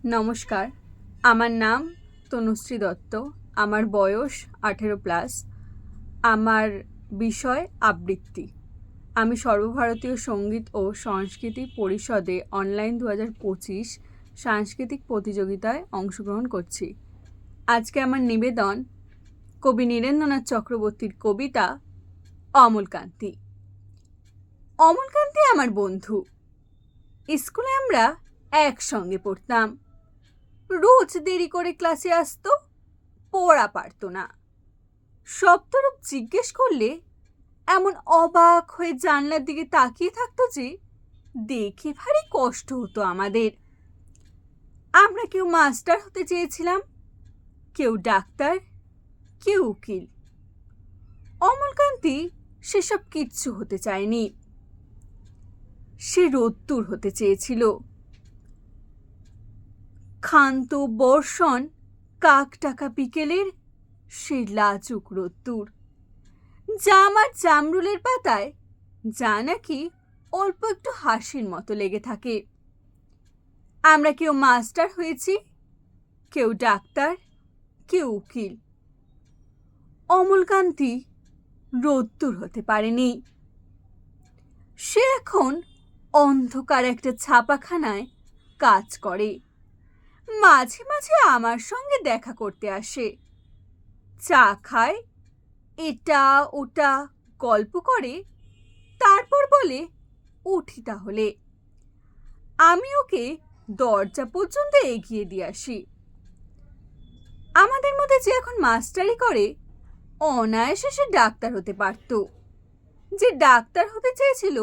নমস্কার, আমার নাম তনুশ্রী দত্ত। আমার বয়স 18+। আমার বিষয় আবৃত্তি। আমি সর্বভারতীয় সঙ্গীত ও সংস্কৃতি পরিষদে অনলাইন 2025 সাংস্কৃতিক প্রতিযোগিতায় অংশগ্রহণ করছি। আজকে আমার নিবেদন কবি নীরেন্দ্রনাথ চক্রবর্তীর কবিতা অমলকান্তি। অমলকান্তি আমার বন্ধু। স্কুলে আমরা একসঙ্গে পড়তাম। রোজ দেরি করে ক্লাসে আসতো, পড়া পারতো না। সপ্তরূপ জিজ্ঞেস করলে এমন অবাক হয়ে জানলার দিকে তাকিয়ে থাকতো যে দেখে ভারী কষ্ট হতো আমাদের। আমরা কেউ মাস্টার হতে চেয়েছিলাম, কেউ ডাক্তার, কেউ উকিল। অমলকান্তি সেসব কিচ্ছু হতে চায়নি। সে রোদ্দুর হতে চেয়েছিল। ক্ষান্ত বর্ষণ কাকটাকা বিকেলের সেই লাজুক রোদ্দুর, জাম আর জামরুলের পাতায় যা নাকি অল্প একটু হাসির মতো লেগে থাকে। আমরা কেউ মাস্টার হয়েছি, কেউ ডাক্তার, কেউ উকিল। অমলকান্তি রোদ্দুর হতে পারেনি। সে এখন অন্ধকার একটা ছাপাখানায় কাজ করে। মাঝে মাঝে আমার সঙ্গে দেখা করতে আসে, চা খায়, এটা ওটা গল্প করে, তারপর বলে উঠি তাহলে। আমি ওকে দরজা পর্যন্ত এগিয়ে দিয়ে আসি। আমাদের মধ্যে যে এখন মাস্টারি করে, অনায়াসে সে ডাক্তার হতে পারত। যে ডাক্তার হতে চেয়েছিল,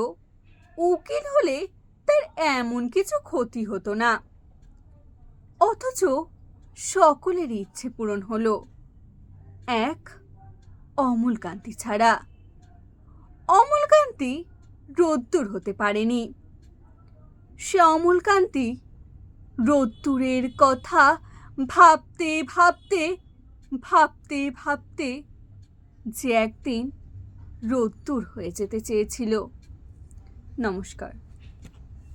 উকিল হলে তার এমন কিছু ক্ষতি হতো না। অথচ সকলের ইচ্ছে পূরণ হলো, এক অমলকান্তি ছাড়া। অমলকান্তি রোদ্দুর হতে পারেনি। সে অমলকান্তি রোদ্দুরের কথা ভাবতে ভাবতে ভাবতে ভাবতে যে একদিন রোদ্দুর হয়ে যেতে চেয়েছিল। নমস্কার।